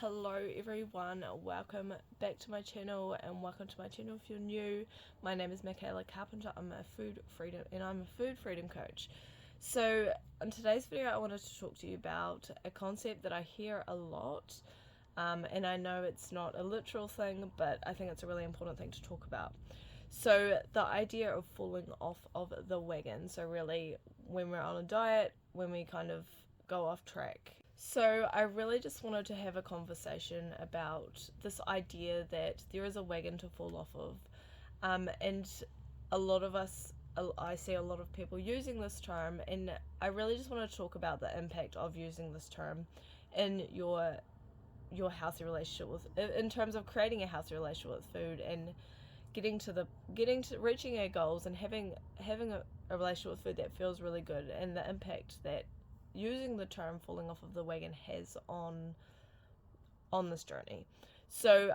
Hello everyone, welcome back to my channel and welcome to my channel if you're new. My name is Michaela Carpenter. I'm a food freedom coach. So in today's video I wanted to talk to you about a concept that I hear a lot, and I know it's not a literal thing, but I think it's a really important thing to talk about. So the idea of falling off of the wagon, so really when we're on a diet, when we kind of go off track. So I really just wanted to have a conversation about this idea that there is a wagon to fall off of, and a lot of us, I see a lot of people using this term, and I really just want to talk about the impact of using this term in your healthy relationship with, in terms of creating a healthy relationship with food and reaching our goals and having a relationship with food that feels really good, and the impact that using the term falling off of the wagon has on this journey. So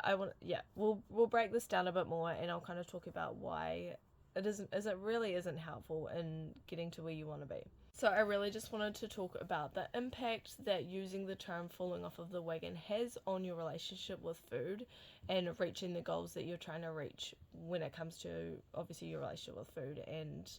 we'll break this down a bit more, and I'll kind of talk about why it really isn't helpful in getting to where you want to be. So I really just wanted to talk about the impact that using the term falling off of the wagon has on your relationship with food and reaching the goals that you're trying to reach when it comes to obviously your relationship with food and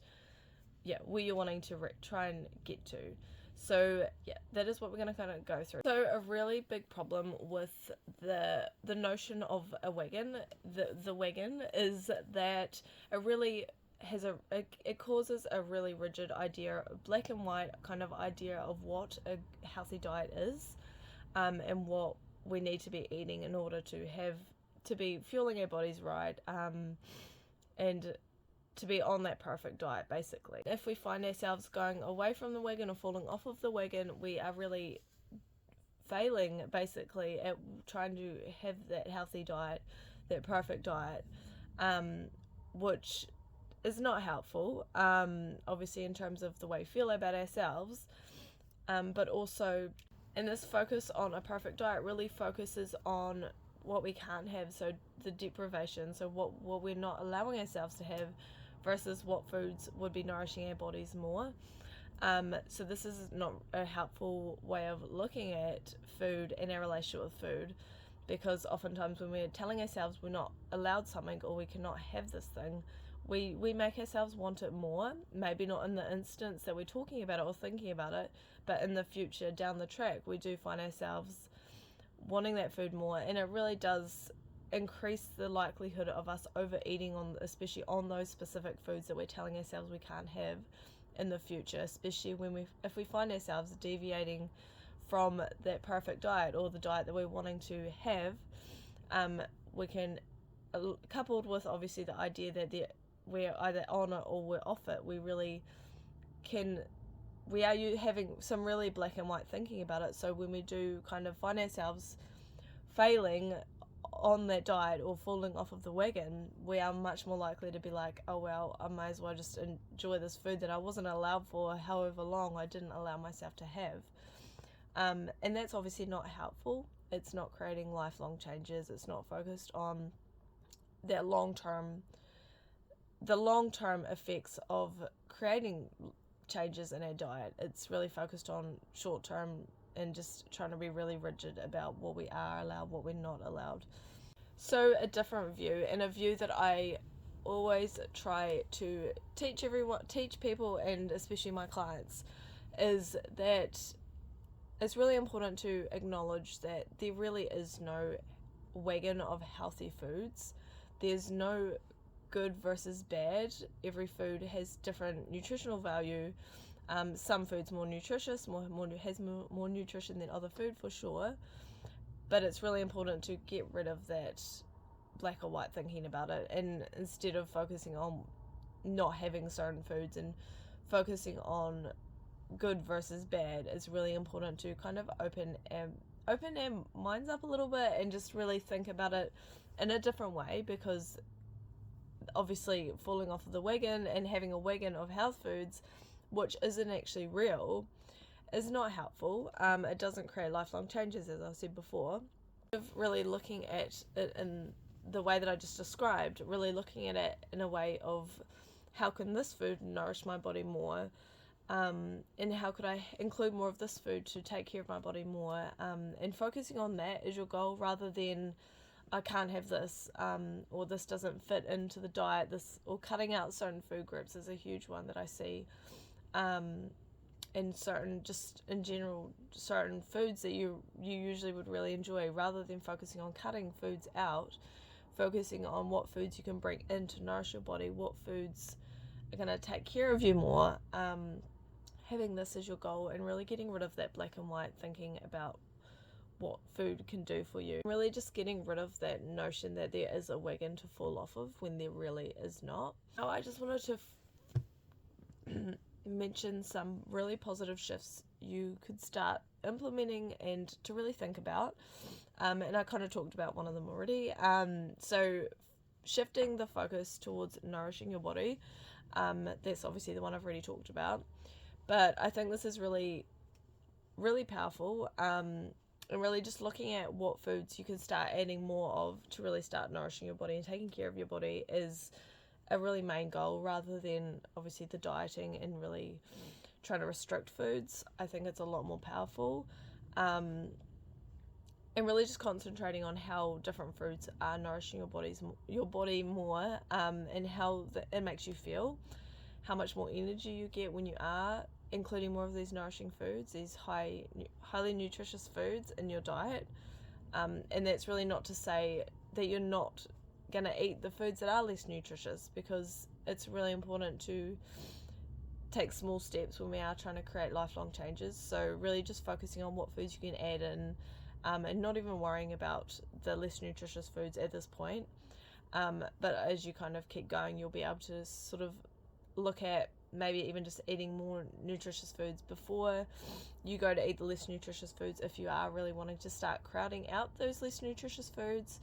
where you're wanting to try and get to. So that is what we're going to kind of go through. So a really big problem with the notion of a wagon, the wagon, is that it really has it causes a really rigid idea, black and white kind of idea of what a healthy diet is, and what we need to be eating in order to be fueling our bodies right, and to be on that perfect diet, basically. If we find ourselves going away from the wagon or falling off of the wagon, we are really failing, basically, at trying to have that healthy diet, that perfect diet, which is not helpful, obviously, in terms of the way we feel about ourselves, but also, and this focus on a perfect diet really focuses on what we can't have, so the deprivation, so what we're not allowing ourselves to have, versus what foods would be nourishing our bodies more. So this is not a helpful way of looking at food and our relationship with food, because oftentimes when we're telling ourselves we're not allowed something or we cannot have this thing, we make ourselves want it more, maybe not in the instance that we're talking about it or thinking about it, but in the future down the track we do find ourselves wanting that food more, and it really does increase the likelihood of us overeating especially on those specific foods that we're telling ourselves we can't have in the future, especially if we find ourselves deviating from that perfect diet or the diet that we're wanting to have. We can, coupled with obviously the idea that we're either on it or we're off it, we are having some really black and white thinking about it. So when we do kind of find ourselves failing on that diet or falling off of the wagon, we are much more likely to be like, oh well, I might as well just enjoy this food that I wasn't allowed for however long I didn't allow myself to have. And that's obviously not helpful. It's not creating lifelong changes. It's not focused on the long-term effects of creating changes in our diet. It's really focused on short-term and just trying to be really rigid about what we are allowed, what we're not allowed. So a different view, and a view that I always try to teach people, and especially my clients, is that it's really important to acknowledge that there really is no wagon of healthy foods. There's no good versus bad. Every food has different nutritional value. Some food's more nutritious, has more nutrition than other food for sure, but it's really important to get rid of that black or white thinking about it, and instead of focusing on not having certain foods and focusing on good versus bad, it's really important to kind of open our minds up a little bit and just really think about it in a different way, because obviously falling off of the wagon and having a wagon of health foods which isn't actually real is not helpful. It doesn't create lifelong changes, as I said before. Really looking at it in the way that I just described, really looking at it in a way of how can this food nourish my body more, and how could I include more of this food to take care of my body more, and focusing on that is your goal rather than I can't have this, or this doesn't fit into the diet, or cutting out certain food groups is a huge one that I see, in certain, just in general, certain foods that you usually would really enjoy, rather than focusing on cutting foods out, focusing on what foods you can bring in to nourish your body, what foods are going to take care of you more, having this as your goal and really getting rid of that black and white thinking about what food can do for you. Really just getting rid of that notion that there is a wagon to fall off of when there really is not. Now I just wanted to mention some really positive shifts you could start implementing and to really think about. And I kind of talked about one of them already. So shifting the focus towards nourishing your body, that's obviously the one I've already talked about. But I think this is really, really powerful. And really just looking at what foods you can start adding more of to really start nourishing your body and taking care of your body is a really main goal, rather than obviously the dieting and really trying to restrict foods. I think it's a lot more powerful. And really just concentrating on how different foods are nourishing your body more, and how it makes you feel, how much more energy you get when you are including more of these nourishing foods, these highly nutritious foods in your diet. And that's really not to say that you're not going to eat the foods that are less nutritious, because it's really important to take small steps when we are trying to create lifelong changes. So really just focusing on what foods you can add in, and not even worrying about the less nutritious foods at this point. But as you kind of keep going, you'll be able to sort of look at maybe even just eating more nutritious foods before you go to eat the less nutritious foods, if you are really wanting to start crowding out those less nutritious foods,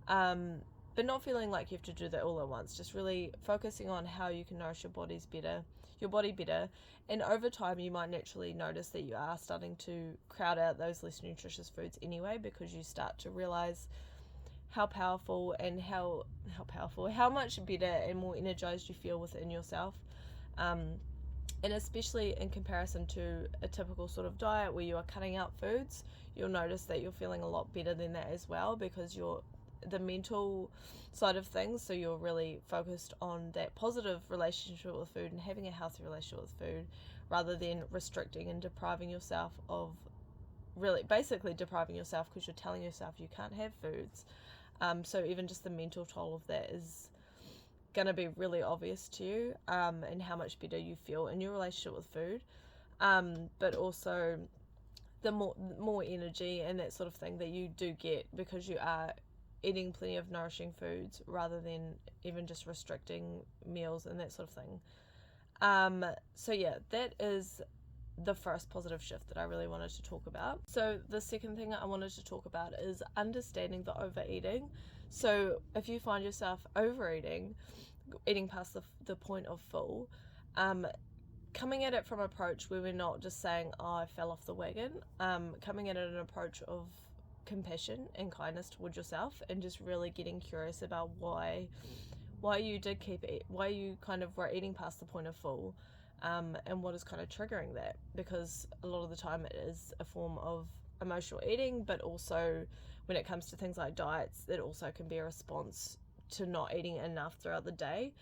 but not feeling like you have to do that all at once. Just really focusing on how you can nourish your body better, and over time you might naturally notice that you are starting to crowd out those less nutritious foods anyway, because you start to realize how powerful and how much better and more energized you feel within yourself. And especially in comparison to a typical sort of diet where you are cutting out foods, you'll notice that you're feeling a lot better than that as well, because you're the mental side of things, so you're really focused on that positive relationship with food and having a healthy relationship with food, rather than restricting and depriving yourself of, really basically depriving yourself because you're telling yourself you can't have foods. So even just the mental toll of that is going to be really obvious to you, and how much better you feel in your relationship with food, but also the more energy and that sort of thing that you do get because you are eating plenty of nourishing foods, rather than even just restricting meals and that sort of thing. So yeah, that is the first positive shift that I really wanted to talk about. So the second thing I wanted to talk about is understanding the overeating. So if you find yourself overeating, eating past the point of full, coming at it from an approach where we're not just saying, oh, I fell off the wagon, coming at it an approach of compassion and kindness towards yourself, and just really getting curious about why you did why you kind of were eating past the point of full, and what is kind of triggering that, because a lot of the time it is a form of emotional eating, but also when it comes to things like diets, it also can be a response to not eating enough throughout the day.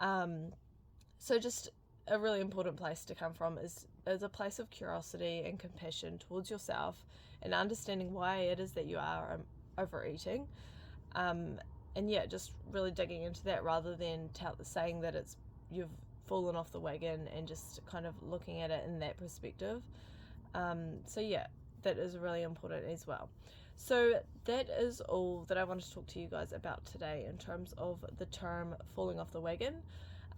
So just a really important place to come from is a place of curiosity and compassion towards yourself, and understanding why it is that you are overeating, and yeah, just really digging into that, rather than saying that you've fallen off the wagon, and just kind of looking at it in that perspective. So yeah, that is really important as well. So that is all that I wanted to talk to you guys about today in terms of the term falling off the wagon.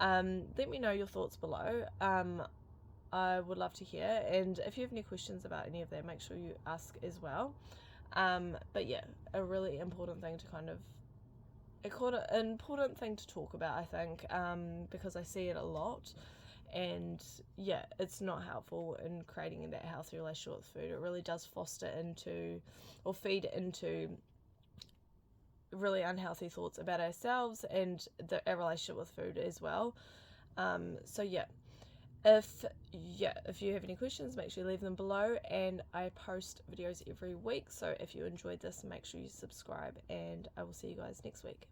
Let me know your thoughts below. I would love to hear, and if you have any questions about any of that, make sure you ask as well. But yeah, a really important thing to talk about, I think, because I see it a lot, and yeah, it's not helpful in creating that healthy relationship with food. It really does feed into really unhealthy thoughts about ourselves and our relationship with food as well. So yeah, If you have any questions, make sure you leave them below, and I post videos every week, so if you enjoyed this, make sure you subscribe, and I will see you guys next week.